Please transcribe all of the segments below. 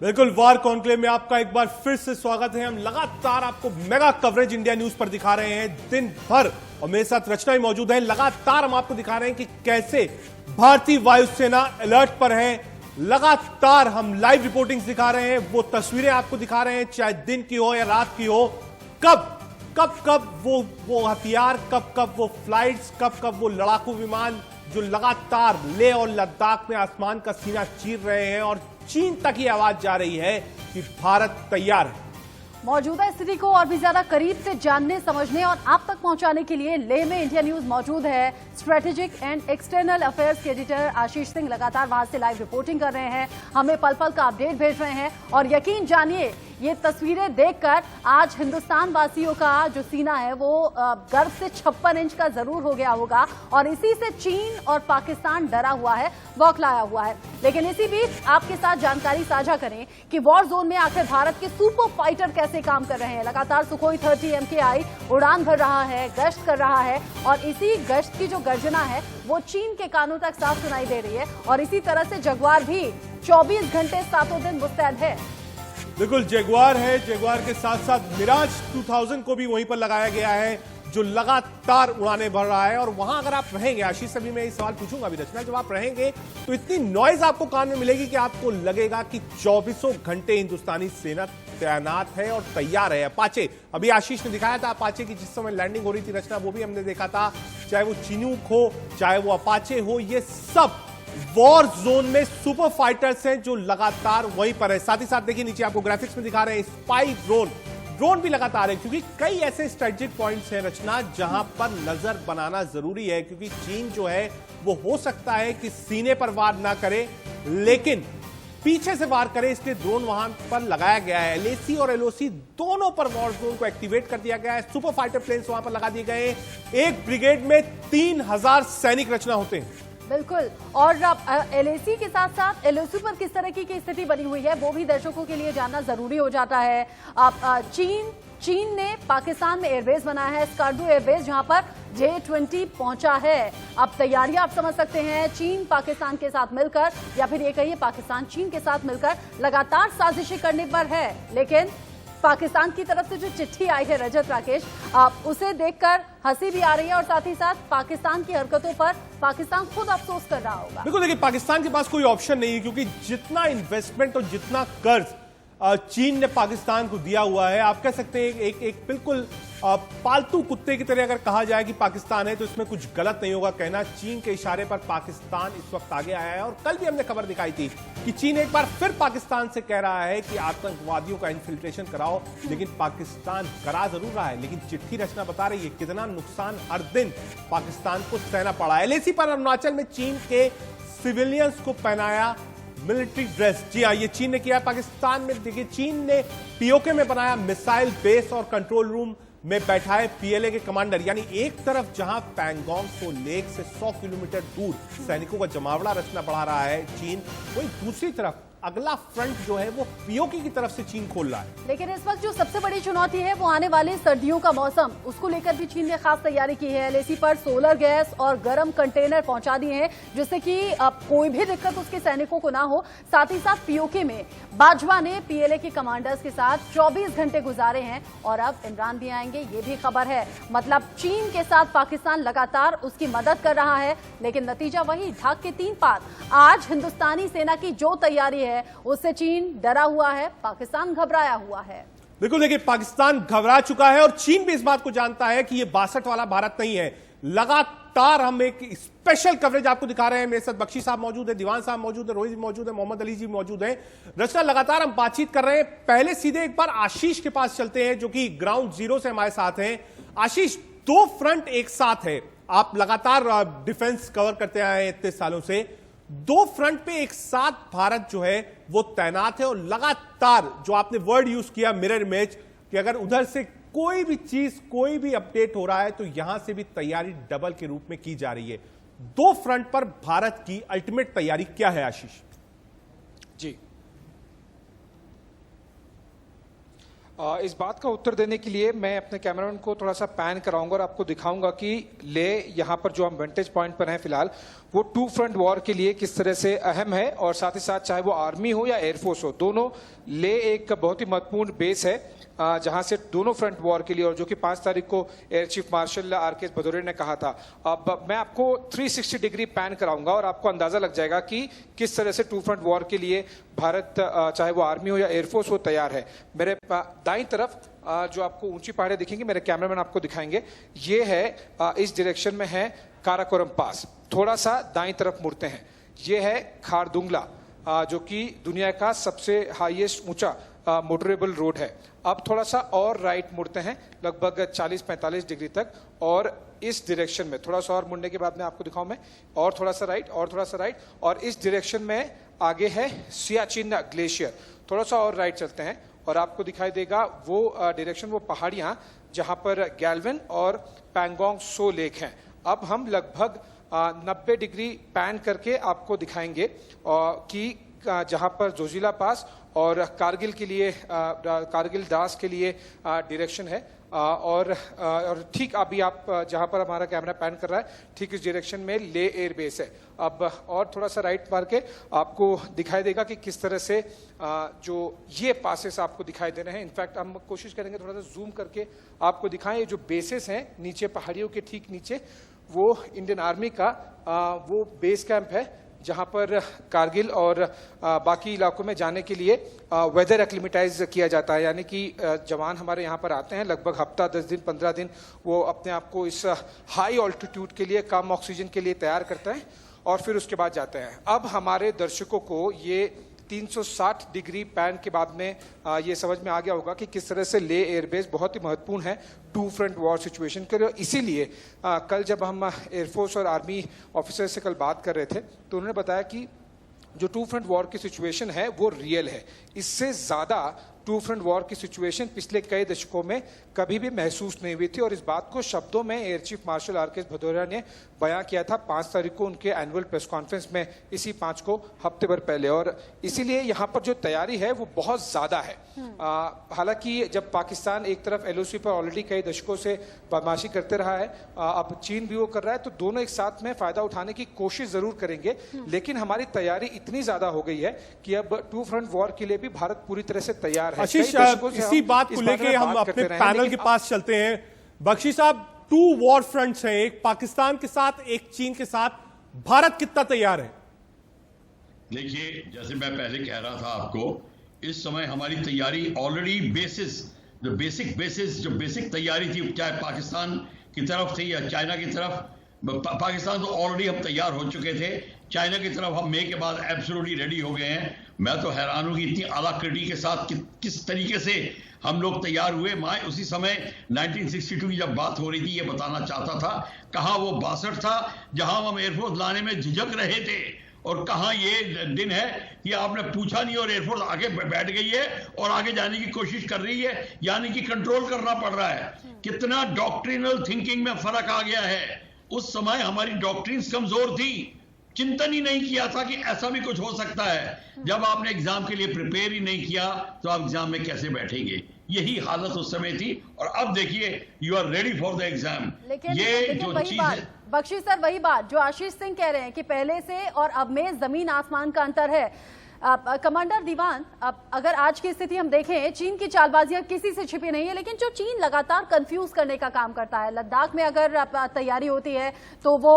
बिल्कुल, वार कॉन्क्लेव में आपका एक बार फिर से स्वागत है। हम लगातार आपको मेगा कवरेज इंडिया न्यूज पर दिखा रहे हैं दिन भर, और मेरे साथ रचना भी मौजूद है। लगातार हम आपको दिखा रहे हैं कि कैसे भारतीय वायुसेना अलर्ट पर है। लगातार हम लाइव रिपोर्टिंग दिखा रहे हैं, वो तस्वीरें आपको दिखा रहे हैं, चाहे दिन की हो या रात की हो। कब वो हथियार, कब वो फ्लाइट्स, कब वो लड़ाकू विमान जो लगातार लेह और लद्दाख में आसमान का सीना चीर रहे हैं, और चीन तक ये आवाज जा रही है कि भारत तैयार है। मौजूदा स्थिति को और भी ज्यादा करीब से जानने, समझने और आप तक पहुंचाने के लिए लेह में इंडिया न्यूज मौजूद है। स्ट्रेटेजिक एंड एक्सटर्नल अफेयर्स के एडिटर आशीष सिंह लगातार वहां से लाइव रिपोर्टिंग कर रहे हैं, हमें पल पल का अपडेट भेज रहे हैं। और यकीन जानिए, ये तस्वीरें देखकर आज हिंदुस्तान वासियों का जो सीना है वो गर्व से 56 इंच का जरूर हो गया होगा, और इसी से चीन और पाकिस्तान डरा हुआ है, बौखलाया हुआ है। लेकिन इसी बीच आपके साथ जानकारी साझा करें कि वॉर जोन में आखिर भारत के सुपर फाइटर कैसे काम कर रहे हैं। लगातार सुखोई 30 MKI उड़ान भर रहा है, गश्त कर रहा है, और इसी गश्त की जो गर्जना है वो चीन के कानों तक साफ सुनाई दे रही है। और इसी तरह से जगुआर भी 24 घंटे सातों दिन मुस्तैद है। बिल्कुल, जगुआर है। जगुआर के साथ साथ मिराज 2000 को भी वहीं पर लगाया गया है, जो लगातार उड़ाने भर रहा है। और वहां अगर आप रहेंगे, आशीष से भी मैं ये सवाल पूछूंगा अभी रचना, जब आप रहेंगे तो इतनी नॉइज आपको कान में मिलेगी कि आपको लगेगा कि 24 घंटे हिंदुस्तानी सेना तैनात है और तैयार है। अपाचे, अभी आशीष ने दिखाया था अपाचे की जिस समय लैंडिंग हो रही थी रचना, वो भी हमने देखा था। चाहे वो चिनूक हो, चाहे वो अपाचे हो, ये सब वॉर जोन में सुपर फाइटर्स हैं जो लगातार वहीं पर है। साथ ही साथ देखिए, नीचे आपको ग्राफिक्स में दिखा रहे हैं स्पाई ड्रोन भी लगातार है, क्योंकि कई ऐसे स्ट्रेटेजिक पॉइंट्स हैं रचना जहां पर नजर बनाना जरूरी है। क्योंकि चीन जो है वो हो सकता है कि सीने पर वार ना करे, लेकिन पीछे से वार करे, इसलिए ड्रोन वहां पर लगाया गया है। LAC और LOC दोनों पर वॉर जोन को एक्टिवेट कर दिया गया है। सुपर फाइटर प्लेन्स वहां पर लगा दिए गए हैं। एक ब्रिगेड में 3000 सैनिक रचना होते हैं। बिल्कुल, और LAC के साथ साथ LOC पर किस तरह की स्थिति बनी हुई है वो भी दर्शकों के लिए जानना जरूरी हो जाता है। चीन ने पाकिस्तान में एयरबेस बनाया है, स्कार्डू एयरबेस, जहां पर J-20 पहुंचा है। अब तैयारियां आप समझ सकते हैं, चीन पाकिस्तान के साथ मिलकर, या फिर ये कहिए पाकिस्तान चीन के साथ मिलकर लगातार साजिशें करने पर है। लेकिन पाकिस्तान की तरफ से जो चिट्ठी आई है रजत राकेश, उसे देखकर हंसी भी आ रही है, और साथ ही साथ पाकिस्तान की हरकतों पर पाकिस्तान खुद अफसोस कर रहा होगा। बिल्कुल, देखिए पाकिस्तान के पास कोई ऑप्शन नहीं है, क्योंकि जितना इन्वेस्टमेंट और जितना कर्ज चीन ने पाकिस्तान को दिया हुआ है, आप कह सकते हैं एक बिल्कुल पालतू कुत्ते की तरह अगर कहा जाए कि पाकिस्तान है, तो इसमें कुछ गलत नहीं होगा कहना। चीन के इशारे पर पाकिस्तान इस वक्त आगे आया है, और कल भी हमने खबर दिखाई थी कि चीन एक बार फिर पाकिस्तान से कह रहा है कि आतंकवादियों का इन्फिल्ट्रेशन कराओ। लेकिन पाकिस्तान करा जरूर रहा है, लेकिन चिट्ठी रचना बता रही है कितना नुकसान हर दिन पाकिस्तान को सहना पड़ा है। LAC पर अरुणाचल में चीन के सिविलियंस को पहनाया मिलिट्री ड्रेस। जी हाँ, ये चीन ने किया। पाकिस्तान में देखिए, चीन ने POK में बनाया मिसाइल बेस और कंट्रोल रूम में बैठाए PLA के कमांडर। यानी एक तरफ जहां पैंगोंग सो लेक से 100 किलोमीटर दूर सैनिकों का जमावड़ा रचना बढ़ा रहा है चीन, वहीं दूसरी तरफ अगला फ्रंट जो है वो POK की तरफ से चीन खोल रहा है। लेकिन इस वक्त जो सबसे बड़ी चुनौती है वो आने वाले सर्दियों का मौसम, उसको लेकर भी चीन ने खास तैयारी की है। LAC पर सोलर गैस और गर्म कंटेनर पहुंचा दिए हैं, जिससे कि कोई भी दिक्कत उसके सैनिकों को ना हो। साथ ही साथ POK में बाजवा ने PLA के कमांडर्स के साथ 24 घंटे गुजारे हैं, और अब इमरान भी आएंगे, ये भी खबर है। मतलब चीन के साथ पाकिस्तान लगातार उसकी मदद कर रहा है, लेकिन नतीजा वही, ढाक के 3 पात। आज हिंदुस्तानी सेना की जो तैयारी है उससे चीन डरा हुआ है, पाकिस्तान घबराया हुआ है। बिल्कुल, देखिए पाकिस्तान घबरा चुका है, और चीन भी इस बात को जानता है कि ये 62 वाला भारत नहीं है। लगातार हम एक स्पेशल कवरेज आपको दिखा रहे हैं। मेरे साथ बख्शी साहब मौजूद है, दीवान साहब मौजूद है, रोहित जी मौजूद है, मोहम्मद अली जी मौजूद है। रचना, लगातार हम बातचीत कर रहे हैं। पहले सीधे एक बार आशीष के पास चलते हैं, जो कि ग्राउंड जीरो से हमारे साथ हैं। आशीष, 2 फ्रंट एक साथ है, आप लगातार डिफेंस कवर करते आए हैं इतने सालों से। 2 फ्रंट पे एक साथ भारत जो है वो तैनात है, और लगातार जो आपने वर्ड यूज किया मिरर इमेज, कि अगर उधर से कोई भी चीज, कोई भी अपडेट हो रहा है तो यहां से भी तैयारी डबल के रूप में की जा रही है। 2 फ्रंट पर भारत की अल्टीमेट तैयारी क्या है आशीष? जी, इस बात का उत्तर देने के लिए मैं अपने कैमरामैन को थोड़ा सा पैन कराऊंगा और आपको दिखाऊंगा कि ले यहाँ पर जो हम वेंटेज पॉइंट पर हैं फिलहाल, वो टू फ्रंट वॉर के लिए किस तरह से अहम है, और साथ ही साथ चाहे वो आर्मी हो या एयरफोर्स हो, दोनों ले एक बहुत ही महत्वपूर्ण बेस है जहां से दोनों फ्रंट वॉर के लिए, और जो कि 5 तारीख को air chief marshal R K. Bhadauria ने कहा था। अब मैं आपको 360 डिग्री पैन कराऊंगा और आपको अंदाजा लग जाएगा कि किस तरह से टू फ्रंट वॉर के लिए भारत, चाहे वो आर्मी हो या एयरफोर्स हो, तैयार है। मेरे दाईं तरफ जो आपको ऊंची पहाड़ें दिखेंगी, मेरे कैमरामैन आपको दिखाएंगे, ये है इस डायरेक्शन में है काराकोरम पास। थोड़ा सा दाईं तरफ मुड़ते हैं, ये है खारदुंगला, जो कि दुनिया का सबसे हाईएस्ट ऊंचा मोटरेबल रोड है। अब थोड़ा सा और राइट मुड़ते हैं लगभग 40-45 डिग्री तक, और इस डायरेक्शन में थोड़ा सा और मुड़ने के बाद में आपको दिखाऊं मैं, और थोड़ा सा राइट, और थोड़ा सा राइट, और इस डायरेक्शन में आगे है सियाचिन ग्लेशियर। थोड़ा सा और राइट चलते हैं और आपको दिखाई देगा वो डायरेक्शन, वो पहाड़ियां जहां पर गैल्वन और पैंगोंग सो लेक हैं। अब हम लगभग 90 डिग्री पैन करके आपको दिखाएंगे कि जहां पर जोजिला पास और कारगिल के लिए, कारगिल दास के लिए डायरेक्शन है, और ठीक अभी आप जहां पर हमारा कैमरा पैन कर रहा है, ठीक इस डायरेक्शन में ले एयर बेस है। अब और थोड़ा सा राइट मार के आपको दिखाई देगा कि किस तरह से जो ये पासेस आपको दिखाई दे रहे हैं। इनफैक्ट हम कोशिश करेंगे थोड़ा सा जूम करके आपको दिखाएं, ये जो बेसेस हैं नीचे पहाड़ियों के ठीक नीचे, वो इंडियन आर्मी का वो बेस कैंप है, जहां पर कारगिल और बाकी इलाकों में जाने के लिए वेदर एक्लिमेटाइज किया जाता है। यानी कि जवान हमारे यहाँ पर आते हैं, लगभग हफ्ता 10 दिन 15 दिन वो अपने आप को इस हाई ऑल्टीट्यूड के लिए, कम ऑक्सीजन के लिए तैयार करते हैं, और फिर उसके बाद जाते हैं। अब हमारे दर्शकों को ये 360 डिग्री पैन के बाद में ये समझ में आ गया होगा कि किस तरह से ले एयरबेस बहुत ही महत्वपूर्ण है टू फ्रंट वॉर सिचुएशन के लिए। इसीलिए कल जब हम एयरफोर्स और आर्मी ऑफिसर से कल बात कर रहे थे, तो उन्होंने बताया कि जो टू फ्रंट वॉर की सिचुएशन है वो रियल है। इससे ज़्यादा टू फ्रंट वॉर की सिचुएशन पिछले कई दशकों में कभी भी महसूस नहीं हुई थी, और इस बात को शब्दों में air chief marshal R K. Bhadauria ने बयां किया था 5 तारीख को उनके एनुअल प्रेस कॉन्फ्रेंस में, इसी 5 को हफ्ते भर पहले। और इसीलिए यहाँ पर जो तैयारी है वो बहुत ज़्यादा है। हालांकि जब पाकिस्तान एक तरफ LOC पर ऑलरेडी कई दशकों से बदमाशी करते रहा है, अब चीन भी वो कर रहा है, तो दोनों एक साथ में फायदा उठाने की कोशिश जरूर करेंगे। लेकिन हमारी तैयारी इतनी ज्यादा हो गई है कि अब टू फ्रंट वॉर के लिए भी भारत पूरी तरह से तैयार है। आशीष, इसी बात को लेके हम अपने पैनल के पास चलते हैं। बख्शी साहब, 2 वॉर फ्रंट्स हैं, एक पाकिस्तान के साथ, एक चीन के साथ। भारत कितना तैयार है? देखिए, जैसे मैं पहले कह रहा था आपको, इस समय हमारी तैयारी ऑलरेडी बेसिस, जो बेसिक बेसिस, जो बेसिक तैयारी थी, चाहे पाकिस्तान की तरफ थी या चाइना की तरफ। पाकिस्तान तो ऑलरेडी हम तैयार हो चुके थे, चाइना की तरफ हम मई के बाद एब्सोल्युटली रेडी हो गए हैं। मैं तो हैरान हूं कि इतनी अलाकृति के साथ किस तरीके से हम लोग तैयार हुए। मैं उसी समय 1962 की जब बात हो रही थी, ये बताना चाहता था, कहाँ वो 62 था जहां हम एयरफोर्स लाने में झिझक रहे थे, और कहाँ ये दिन है कि आपने पूछा नहीं और एयरफोर्स आगे बैठ गई है और आगे जाने की कोशिश कर रही है, यानी कि कंट्रोल करना पड़ रहा है। कितना डॉक्ट्रिनल थिंकिंग में फर्क आ गया है। उस समय हमारी डॉक्ट्रिन्स कमजोर थी, चिंतन ही नहीं किया था कि ऐसा भी कुछ हो सकता है। जब आपने एग्जाम के लिए प्रिपेयर ही नहीं किया तो आप एग्जाम में कैसे बैठेंगे? यही हालत उस समय थी, और अब देखिए you are ready for the exam. लेकिन जो चीज है, बख्शी सर, वही बात जो आशीष सिंह कह रहे हैं कि पहले से और अब में जमीन आसमान का अंतर है। कमांडर दीवान, अगर आज की स्थिति हम देखें, चीन की चालबाजियां किसी से छिपी नहीं है, लेकिन जो चीन लगातार कंफ्यूज करने का काम करता है, लद्दाख में अगर तैयारी होती है तो वो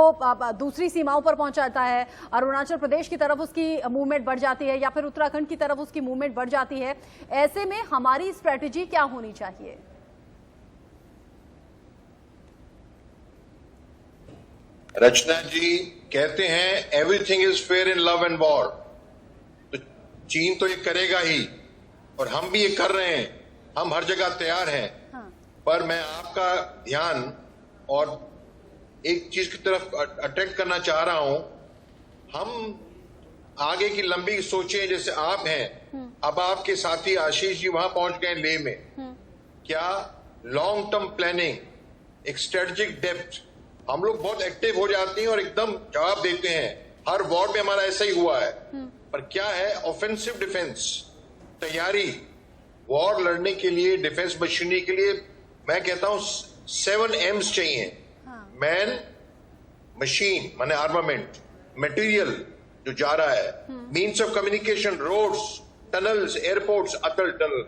दूसरी सीमाओं पर पहुंच जाता है, अरुणाचल प्रदेश की तरफ उसकी मूवमेंट बढ़ जाती है, या फिर उत्तराखंड की तरफ उसकी मूवमेंट बढ़ जाती है। ऐसे में हमारी स्ट्रेटेजी क्या होनी चाहिए? रचना जी कहते हैं everything is fair in love and war, तो चीन तो ये करेगा ही, और हम भी ये कर रहे हैं, हम हर जगह तैयार हैं। हाँ। पर मैं आपका ध्यान और एक चीज की तरफ अट्रैक्ट करना चाह रहा हूं। हम आगे की लंबी सोचें, जैसे आप हैं, अब आपके साथी आशीष जी वहां पहुंच गए लेह में, क्या लॉन्ग टर्म प्लानिंग, एक स्ट्रेटेजिक डेप्थ, हम लोग बहुत एक्टिव हो जाते हैं और एकदम जवाब देते हैं। हर वॉर में हमारा ऐसा ही हुआ है। पर क्या है ऑफेंसिव डिफेंस तैयारी, वॉर लड़ने के लिए, डिफेंस मशीनरी के लिए मैं कहता हूं 7 M's चाहिए। मैन, मशीन माने आर्मामेंट, मटेरियल जो जा रहा है, means of communication, roads, tunnels, airports, Atal tunnel,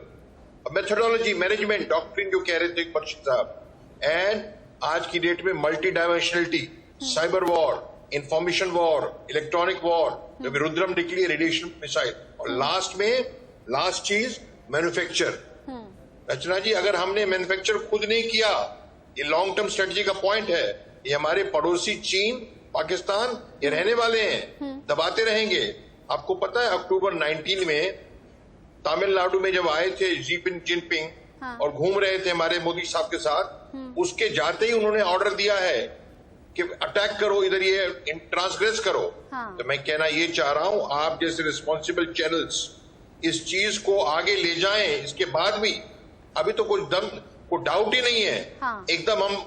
methodology, management, doctrine जो कह रहे थे बख्शी साहब, एंड आज की डेट में multi dimensionality, cyber war, information war, electronic war, जब रुद्रम निकली रेडिएशन मिसाइल, और लास्ट चीज मैन्युफैक्चर। रचना जी, अगर हमने मैन्युफैक्चर खुद नहीं किया, ये लॉन्ग टर्म स्ट्रेटजी का पॉइंट है, ये हमारे पड़ोसी चीन, पाकिस्तान ये रहने वाले हैं, दबाते रहेंगे। आपको पता है अक्टूबर 19 में तमिलनाडु में जब आए थे जिनपिंग और घूम रहे थे हमारे मोदी साहब के साथ, उसके जाते ही उन्होंने ऑर्डर दिया है कि अटैक करो, इधर ये ट्रांसग्रेस करो। तो मैं कहना ये चाह रहा हूं, आप जैसे रिस्पॉन्सिबल चैनल्स इस चीज को आगे ले जाएं। इसके बाद भी अभी तो कोई डाउट ही नहीं है, एकदम हम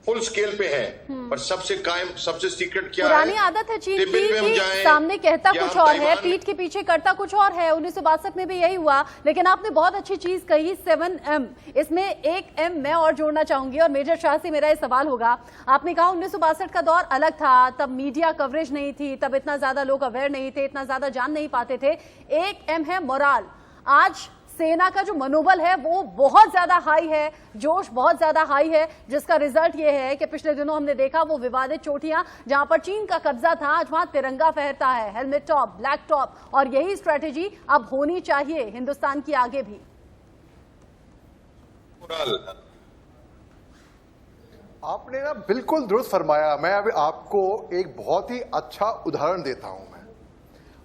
फुल स्केल पे है, पर सबसे कायम, सबसे सीक्रेट क्या है? पुरानी आदत है चीन की कि सामने कहता कुछ और है, पीठ के पीछे करता कुछ और है। 1962 में भी यही हुआ। लेकिन आपने बहुत अच्छी चीज कही, 7M, इसमें एक M मैं और जोड़ना चाहूंगी और मेजर शाह से मेरा ये सवाल होगा। आपने कहा 1962 का दौर अलग था, तब मीडिया कवरेज नहीं थी, तब इतना ज्यादा लोग अवेयर नहीं थे, इतना ज्यादा जान नहीं पाते थे। एक M है मोराल। आज सेना का जो मनोबल है वो बहुत ज्यादा हाई है, जोश बहुत ज्यादा हाई है, जिसका रिजल्ट ये है कि पिछले दिनों हमने देखा वो विवादित चोटियां जहां पर चीन का कब्जा था, आज वहां तिरंगा फहरता है, हेलमेट टॉप, ब्लैक टॉप, और यही स्ट्रेटेजी अब होनी चाहिए हिंदुस्तान की आगे भी। आपने ना बिल्कुल दुरुस्त फरमाया। मैं अभी आपको एक बहुत ही अच्छा उदाहरण देता हूं। मैं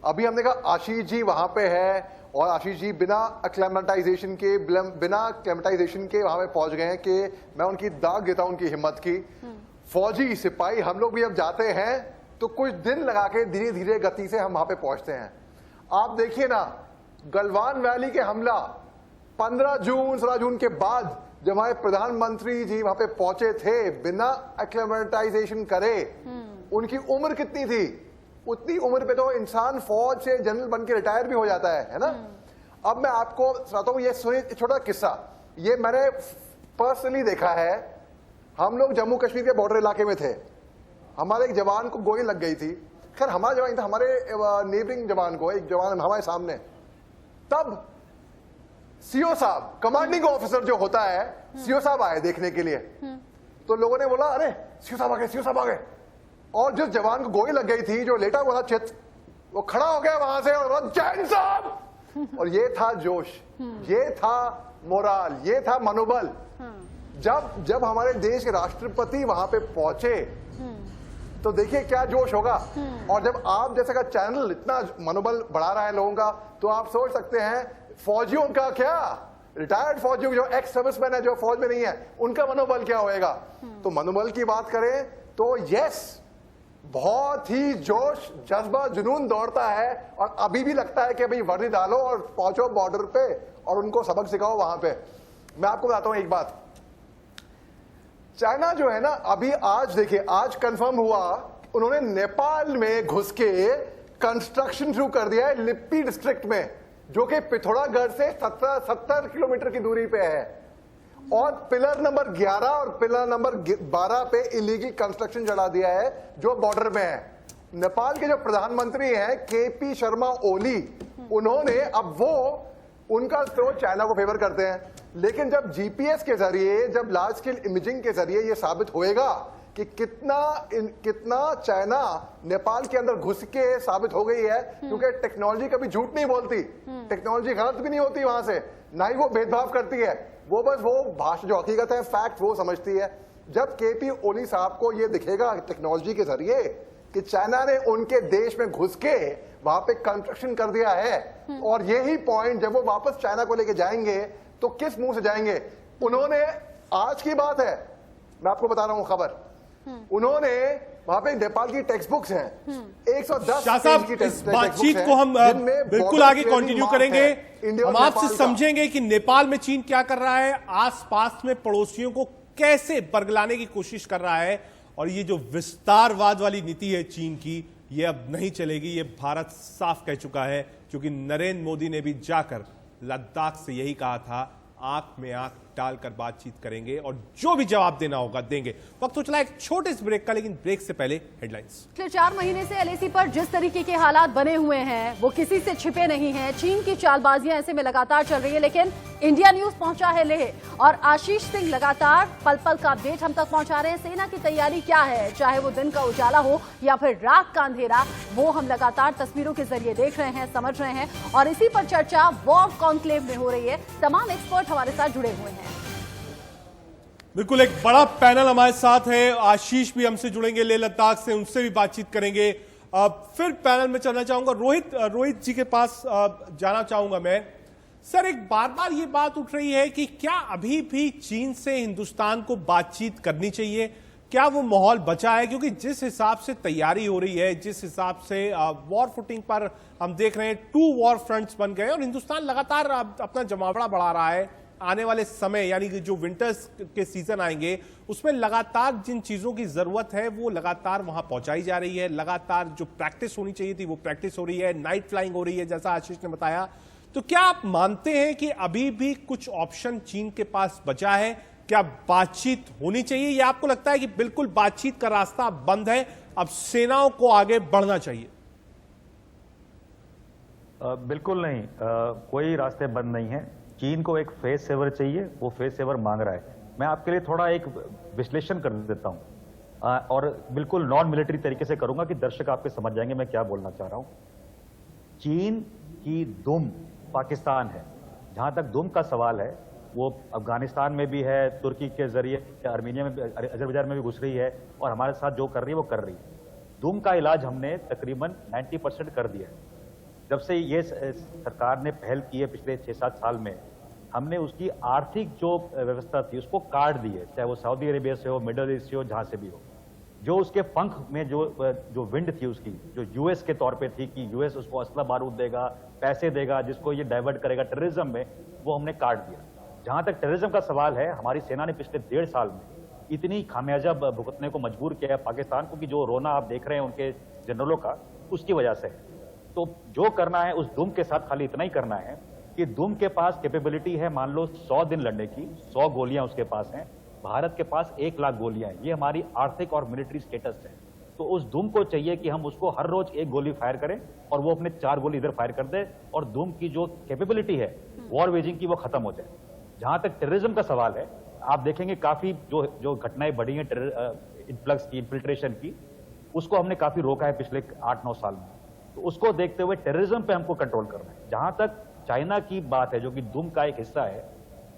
अभी हमने कहा आशीष जी वहां पे है, और आशीष जी बिना एक्लेमेटाइजेशन के वहां पे पहुंच गए हैं कि मैं उनकी दाग देता हूं उनकी हिम्मत की। फौजी सिपाही हम लोग भी अब जाते हैं तो कुछ दिन लगा के धीरे धीरे गति से हम वहां पे पहुंचते हैं। आप देखिए ना, गलवान वैली के हमला 15 जून 16 जून के बाद जब हमारे प्रधानमंत्री जी वहां पे पहुंचे थे बिना एक्लेमेटाइजेशन करे, उनकी उम्र कितनी थी? उतनी उम्र पे तो इंसान फौज से जनरल बन के रिटायर भी हो जाता है ना। अब मैं आपको सुनाता हूं, ये सुनिए छोटा किस्सा, ये मैंने पर्सनली देखा है। हम लोग जम्मू कश्मीर के बॉर्डर इलाके में थे, हमारे एक जवान को गोली लग गई थी। खैर हमारा जवान था, हमारे नेबरिंग जवान को, एक जवान हमारे सामने। तब सीओ साहब, कमांडिंग ऑफिसर जो होता है, सीओ साहब आए देखने के लिए। तो लोगों ने बोला अरे सीओ साहब आ गए, सीओ साहब आ गए। और जिस जवान को गोली लग गई थी, जो लेटा हुआ था चित, वो खड़ा हो गया वहां से और बोला जैन साहब। और ये था जोश, ये था मोराल, ये था मनोबल। जब हमारे देश के राष्ट्रपति वहां पे पहुंचे तो देखिए क्या जोश होगा। और जब आप जैसे का चैनल इतना मनोबल बढ़ा रहा है लोगों का, तो आप सोच सकते हैं फौजियों का क्या, रिटायर्ड फौजियों जो एक्स सर्विसमैन है, जो फौज में नहीं है, उनका मनोबल क्या होएगा। तो मनोबल की बात करें तो यस, बहुत ही जोश, जज्बा, जुनून दौड़ता है। और अभी भी लगता है कि भाई वर्दी डालो और पहुंचो बॉर्डर पे और उनको सबक सिखाओ वहां पे। मैं आपको बताता हूं एक बात, चाइना जो है ना, अभी आज देखिए, आज कंफर्म हुआ उन्होंने नेपाल में घुस के कंस्ट्रक्शन शुरू कर दिया है लिप्पी डिस्ट्रिक्ट में, जो कि पिथौरागढ़ से 70 किलोमीटर की दूरी पे है। और पिलर नंबर 11 और पिलर नंबर 12 पे इलीगल कंस्ट्रक्शन चढ़ा दिया है जो बॉर्डर में है। नेपाल के जो प्रधानमंत्री हैं केपी शर्मा ओली, उन्होंने, अब वो उनका तो चाइना को फेवर करते हैं, लेकिन जब जीपीएस के जरिए, जब लार्ज स्केल इमेजिंग के जरिए ये साबित होएगा कि कितना चाइना नेपाल के अंदर घुस के साबित हो गई है, क्योंकि टेक्नोलॉजी कभी झूठ नहीं बोलती, टेक्नोलॉजी गलत भी नहीं होती वहां से, ना ही वो भेदभाव करती है, वो बस वो भाषा जो हकीकत है, फैक्ट वो समझती है। जब केपी ओली साहब को ये दिखेगा टेक्नोलॉजी के जरिए कि चाइना ने उनके देश में घुस के वहां पे कंस्ट्रक्शन कर दिया है, और यही पॉइंट जब वो वापस चाइना को लेके जाएंगे तो किस मुंह से जाएंगे। उन्होंने, आज की बात है, मैं आपको बता रहा हूं खबर, उन्होंने वहां पे नेपाल की टेक्स्ट बुक्स हैं 110 शाह साहब, इस बातचीत को हम बिल्कुल आगे कंटिन्यू करेंगे। हम आपसे समझेंगे कि नेपाल में चीन क्या कर रहा है, आसपास में पड़ोसियों को कैसे बरगलाने की कोशिश कर रहा है, और ये जो विस्तारवाद वाली नीति है चीन की, ये अब नहीं चलेगी, ये भारत साफ कह चुका है। क्योंकि नरेंद्र मोदी ने भी जाकर लद्दाख से यही कहा था, आंख में आंख डालकर बातचीत करेंगे और जो भी जवाब देना होगा देंगे। वक्त हो चला एक छोटे से ब्रेक का, लेकिन ब्रेक से पहले हेडलाइंस। पिछले 4 महीने से एलएसी पर जिस तरीके के हालात बने हुए हैं वो किसी से छिपे नहीं हैं। चीन की चालबाजियां ऐसे में लगातार चल रही है, लेकिन इंडिया न्यूज पहुंचा है लेह और आशीष सिंह लगातार पल पल का अपडेट हम तक पहुंचा रहे हैं। सेना की तैयारी क्या है, चाहे वो दिन का उजाला हो या फिर रात का अंधेरा, वो हम लगातार तस्वीरों के जरिए देख रहे हैं, समझ रहे हैं और इसी पर चर्चा वॉर कॉन्क्लेव में हो रही है। तमाम एक्सपर्ट हमारे साथ जुड़े हुए हैं। बिल्कुल एक बड़ा पैनल हमारे साथ है। आशीष भी हमसे जुड़ेंगे लेह लद्दाख से, उनसे भी बातचीत करेंगे। फिर पैनल में चलना चाहूंगा, रोहित जी के पास जाना चाहूंगा मैं। सर, एक बार बार ये बात उठ रही है कि क्या अभी भी चीन से हिंदुस्तान को बातचीत करनी चाहिए? क्या वो माहौल बचा है? क्योंकि जिस हिसाब से तैयारी हो रही है, जिस हिसाब से वॉर फुटिंग पर हम देख रहे हैं, 2 वॉर फ्रंट्स बन गए और हिंदुस्तान लगातार अपना जमावड़ा बढ़ा रहा है। आने वाले समय यानी कि जो विंटर्स के सीजन आएंगे उसमें लगातार जिन चीजों की जरूरत है वो लगातार वहां पहुंचाई जा रही है। लगातार जो प्रैक्टिस होनी चाहिए थी वो प्रैक्टिस हो रही है, नाइट फ्लाइंग हो रही है जैसा आशीष ने बताया। तो क्या आप मानते हैं कि अभी भी कुछ ऑप्शन चीन के पास बचा है? क्या बातचीत होनी चाहिए या आपको लगता है कि बिल्कुल बातचीत का रास्ता बंद है, अब सेनाओं को आगे बढ़ना चाहिए? बिल्कुल नहीं, कोई रास्ते बंद नहीं है। चीन को एक फेस सेवर चाहिए, वो फेस सेवर मांग रहा है। मैं आपके लिए थोड़ा एक विश्लेषण कर देता हूं और बिल्कुल नॉन मिलिट्री तरीके से करूंगा कि दर्शक आपके समझ जाएंगे मैं क्या बोलना चाह रहा हूं। चीन की दुम पाकिस्तान है। जहां तक दुम का सवाल है, वो अफगानिस्तान में भी है, तुर्की के जरिए आर्मीनिया में, अजरबैजान में भी घुस रही है और हमारे साथ जो कर रही है वो कर रही है। दुम का इलाज हमने तकरीबन 90% कर दिया है। जब से ये सरकार ने पहल की है पिछले 6-7 साल में, हमने उसकी आर्थिक जो व्यवस्था थी उसको काट दी है, चाहे वो सऊदी अरेबिया से हो, मिडल ईस्ट से हो, जहां से भी हो। जो उसके पंख में जो विंड थी उसकी, जो यूएस के तौर पे थी कि यूएस उसको असला बारूद देगा, पैसे देगा, जिसको ये डाइवर्ट करेगा टेररिज्म में, वो हमने काट दिया। जहां तक टेररिज्म का सवाल है, हमारी सेना ने पिछले 1.5 साल में इतनी खामियाजा भुगतने को मजबूर किया है पाकिस्तान को कि जो रोना आप देख रहे हैं उनके जनरलों का, उसकी वजह से है। तो जो करना है उस दुम के साथ खाली इतना ही करना है कि दुम के पास कैपेबिलिटी है मान लो 100 दिन लड़ने की, 100 गोलियां उसके पास हैं, भारत के पास 1 लाख गोलियां हैं। ये हमारी आर्थिक और मिलिट्री स्टेटस है। तो उस दुम को चाहिए कि हम उसको हर रोज 1 गोली फायर करें और वो अपने 4 गोली इधर फायर कर दे और दुम की जो कैपेबिलिटी है वॉर वेजिंग की वो खत्म हो जाए। जहां तक टेररिज्म का सवाल है, आप देखेंगे काफी जो घटनाएं बढ़ी हैं इन्फ्लक्स की, इन्फिल्ट्रेशन की, उसको हमने काफी रोका है पिछले 8-9 साल में। तो उसको देखते हुए टेररिज्म पे हमको कंट्रोल करना है। जहां तक चाइना की बात है, जो कि दुम का एक हिस्सा है,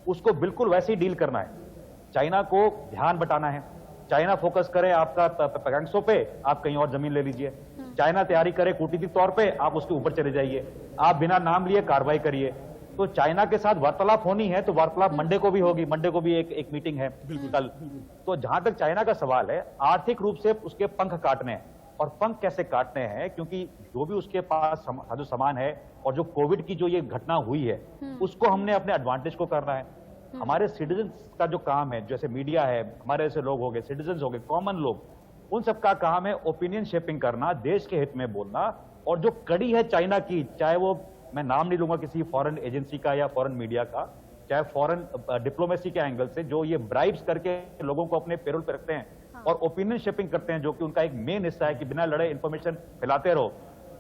उसको बिल्कुल वैसे ही डील करना है। चाइना को ध्यान बटाना है। चाइना फोकस करे आपका पैगांगसो पे, आप कहीं और जमीन ले लीजिए। चाइना तैयारी करे कूटनीतिक तौर पे, आप उसके ऊपर चले जाइए। आप बिना नाम लिए कार्रवाई करिए। तो चाइना के साथ वार्तालाप होनी है तो वार्तालाप मंडे को भी होगी। मंडे को भी एक मीटिंग है कल। तो जहां तक चाइना का सवाल है, आर्थिक रूप से उसके पंख काटने हैं। और पंख कैसे काटने हैं? क्योंकि जो भी उसके पास जो सामान है और जो कोविड की जो ये घटना हुई है, उसको हमने अपने एडवांटेज को करना है। हमारे सिटीजन्स का जो काम है, जैसे मीडिया है, हमारे ऐसे लोग हो गए, सिटीजन्स हो गए, कॉमन लोग, उन सबका काम है ओपिनियन शेपिंग करना, देश के हित में बोलना। और जो कड़ी है चाइना की, चाहे वो मैं नाम नहीं लूंगा किसी फॉरेन एजेंसी का या फॉरेन मीडिया का, चाहे फॉरेन डिप्लोमेसी के एंगल से, जो ये ब्राइब्स करके लोगों को अपने पेरोल पे रखते हैं और ओपिनियन शेपिंग करते हैं, जो कि उनका एक मेन हिस्सा है कि बिना लड़े इंफॉर्मेशन फैलाते रहो,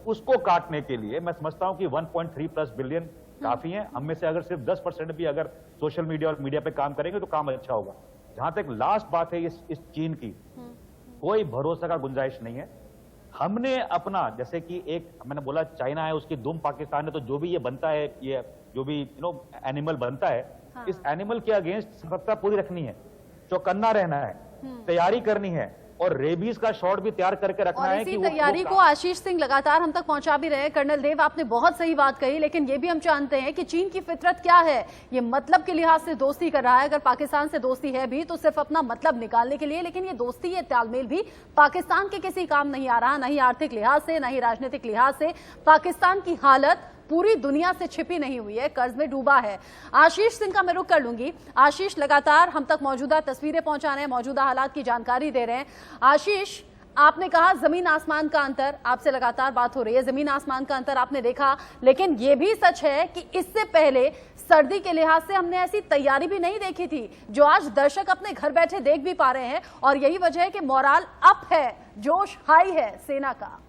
उसको काटने के लिए मैं समझता हूं कि 1.3+ बिलियन काफी है। हम में से अगर सिर्फ 10% भी अगर सोशल मीडिया और मीडिया पे काम करेंगे तो काम अच्छा होगा। जहां तक लास्ट बात है इस चीन की, कोई भरोसा का गुंजाइश नहीं है। हमने अपना, जैसे कि एक मैंने बोला चाइना है, उसकी दुम पाकिस्तान है, तो जो भी ये बनता है, ये जो भी एनिमल बनता है, इस एनिमल के अगेंस्ट सतर्कता पूरी रखनी है, चौकन्ना रहना है, तैयारी करनी है और रेबीज का शॉट भी तैयार करके रखना है। इसी तैयारी को आशीष सिंह लगातार हम तक पहुंचा भी रहे हैं। कर्नल देव, आपने बहुत सही बात कही, लेकिन ये भी हम जानते हैं कि चीन की फितरत क्या है। ये मतलब के लिहाज से दोस्ती कर रहा है। अगर पाकिस्तान से दोस्ती है भी तो सिर्फ अपना मतलब निकालने के लिए, लेकिन ये दोस्ती, ये तालमेल भी पाकिस्तान के किसी काम नहीं आ रहा, नहीं आर्थिक लिहाज से, नहीं राजनीतिक लिहाज से। पाकिस्तान की हालत पूरी दुनिया से छिपी नहीं हुई है, कर्ज में डूबा है। आशीष सिंह का मैं रुख कर लूंगी। आशीष लगातार हम तक मौजूदा तस्वीरें पहुंचा रहे हैं, मौजूदा हालात की जानकारी दे रहे हैं। आशीष, आपने कहा जमीन आसमान का अंतर, आपसे लगातार बात हो रही है, जमीन आसमान का अंतर आपने देखा, लेकिन यह भी सच है कि इससे पहले सर्दी के लिहाज से हमने ऐसी तैयारी भी नहीं देखी थी जो आज दर्शक अपने घर बैठे देख भी पा रहे हैं। और यही वजह है कि मोराल अप है, जोश हाई है सेना का।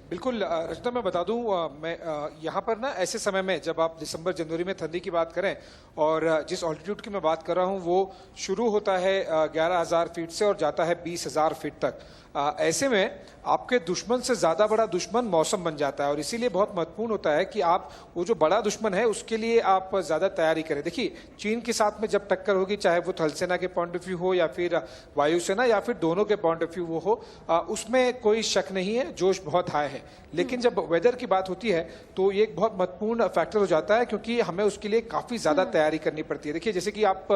बिल्कुल रचना, मैं बता दूं, मैं यहाँ पर ना ऐसे समय में जब आप दिसंबर जनवरी में ठंडी की बात करें और जिस ऑल्टीट्यूड की मैं बात कर रहा हूँ वो शुरू होता है 11,000 फीट से और जाता है 20,000 फीट तक। ऐसे में आपके दुश्मन से ज्यादा बड़ा दुश्मन मौसम बन जाता है और इसीलिए बहुत महत्वपूर्ण होता है कि आप वो जो बड़ा दुश्मन है उसके लिए आप ज्यादा तैयारी करें। देखिए, चीन के साथ में जब टक्कर होगी, चाहे वो थल सेना के पॉइंट ऑफ व्यू हो या फिर वायुसेना या फिर दोनों के पॉइंट ऑफ व्यू वो हो, उसमें कोई शक नहीं है, जोश बहुत हाई है। लेकिन जब वेदर की बात होती है तो ये एक बहुत महत्वपूर्ण फैक्टर हो जाता है, क्योंकि हमें उसके लिए काफी ज्यादा तैयारी करनी पड़ती है। देखिए, जैसे कि आप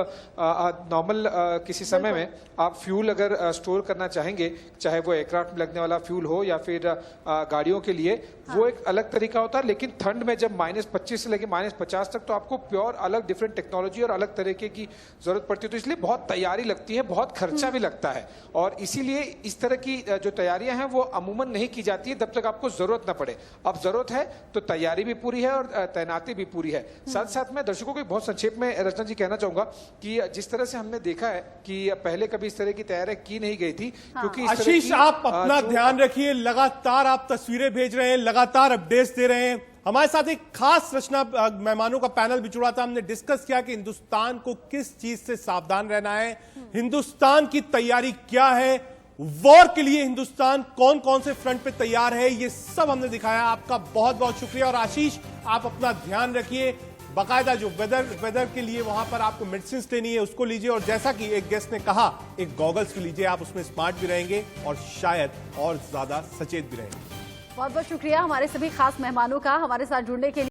नॉर्मल किसी समय में आप फ्यूल अगर स्टोर करना चाहेंगे, चाहे वो एयरक्राफ्ट में लगने वाला फ्यूल हो या फिर गाड़ियों के लिए, वो एक अलग तरीका होता है। लेकिन ठंड में जब -25 से लेकर -50 तक तो आपको प्योर अलग डिफरेंट टेक्नोलॉजी और अलग तरीके की जरूरत पड़ती है। तो इसलिए बहुत तैयारी लगती है, बहुत खर्चा भी लगता है और इसीलिए इस तरह की जो तैयारियां हैं वो अमूमन नहीं की जाती है जब तक आपको जरूरत ना पड़े। अब जरूरत है तो तैयारी भी पूरी है और तैनाती भी पूरी है। साथ साथ मैं दर्शकों को बहुत संक्षेप में रचना जी कहना चाहूंगा कि जिस तरह से हमने देखा है कि पहले कभी इस तरह की तैयारी की नहीं गई थी, क्योंकि आशीष आप अपना ध्यान रखिए, लगातार आप तस्वीरें भेज रहे हैं, लगातार अपडेट्स दे रहे हैं। हमारे साथ एक खास रचना मेहमानों का पैनल भी जुड़ा था। हमने डिस्कस किया कि हिंदुस्तान को किस चीज से सावधान रहना है, हिंदुस्तान की तैयारी क्या है, वॉर के लिए हिंदुस्तान कौन कौन से फ्रंट पे तैयार है, ये सब हमने दिखाया। आपका बहुत बहुत शुक्रिया। और आशीष, आप अपना ध्यान रखिए, बाकायदा जो वेदर के लिए वहां पर आपको मेडिसिन लेनी है उसको लीजिए, और जैसा कि एक गेस्ट ने कहा, एक गॉगल्स भी लीजिए, आप उसमें स्मार्ट भी रहेंगे और शायद और ज्यादा सचेत भी रहेंगे। बहुत बहुत शुक्रिया हमारे सभी खास मेहमानों का हमारे साथ जुड़ने के लिए।